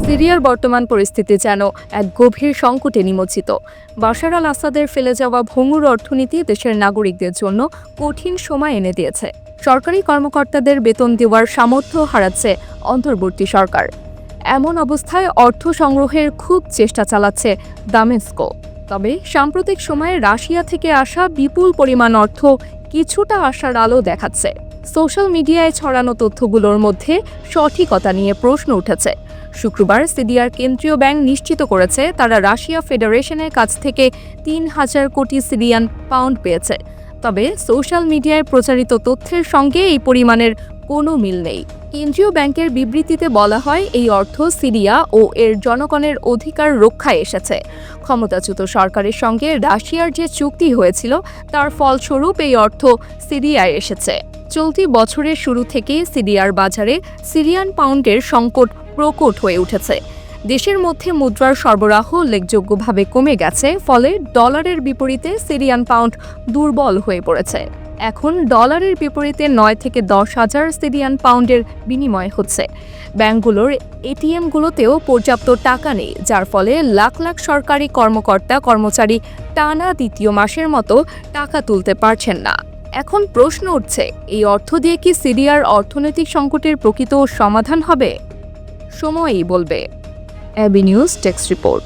সিরিয়ার বর্তমান পরিস্থিতি যেন এক গভীর সংকটে নিমজ্জিত। বাশার আল আসাদের ফেলে যাওয়া ভঙ্গুর অর্থনীতি দেশের নাগরিকদের জন্য কঠিন সময় এনে দিয়েছে। সরকারি কর্মকর্তাদের বেতন দেওয়ার সামর্থ্য হারাচ্ছে অন্তর্বর্তী সরকার। এমন অবস্থায় অর্থ সংগ্রহের খুব চেষ্টা চালাচ্ছে দামেস্কো। তবে সাম্প্রতিক সময়ে রাশিয়া থেকে আসা বিপুল পরিমাণ অর্থ কিছুটা আশার আলো দেখাচ্ছে। সোশ্যাল মিডিয়ায় ছড়ানো তথ্যগুলোর মধ্যে সঠিকতা নিয়ে প্রশ্ন উঠেছে। শুক্রবার সিরিয়ার কেন্দ্রীয় ব্যাংক নিশ্চিত করেছে তারা রাশিয়া ফেডারেশনের কাছ থেকে ৩,০০০ কোটি সিরিয়ান পাউন্ড পেয়েছে। তবে সোশ্যাল মিডিয়ায় প্রচারিত তথ্যের সঙ্গে এই পরিমাণের কোনো মিল নেই। কেন্দ্রীয় ব্যাংকের বিবৃতিতে বলা হয় এই অর্থ সিরিয়া ও এর জনগণের অধিকার রক্ষায় এসেছে। ক্ষমতাচ্যুত সরকারের সঙ্গে রাশিয়ার যে চুক্তি হয়েছিল তার ফলস্বরূপ এই অর্থ সিরিয়ায় এসেছে। চলতি বছরের শুরু থেকে সিরিয়ার বাজারে সিরিয়ান পাউন্ডের সংকট প্রকট হয়ে উঠেছে। দেশের মধ্যে মুদ্রার সরবরাহ উল্লেখযোগ্যভাবে কমে গেছে, ফলে ডলারের বিপরীতে সিরিয়ান পাউন্ড দুর্বল হয়ে পড়েছে। এখন ডলারের বিপরীতে ৯ থেকে ১০,০০০ সিরিয়ান পাউন্ডের বিনিময় হচ্ছে। ব্যাংকগুলোর এটিএমগুলোতেও পর্যাপ্ত টাকা নেই, যার ফলে লাখ লাখ সরকারি কর্মচারী টানা দ্বিতীয় মাসের মতো টাকা তুলতে পারছেন না। এখন প্রশ্ন উঠছে, এই অর্থ দিয়ে কি সিরিয়ার অর্থনৈতিক সংকটের প্রকৃত সমাধান হবে? সময়ই বলবে। AB news text report.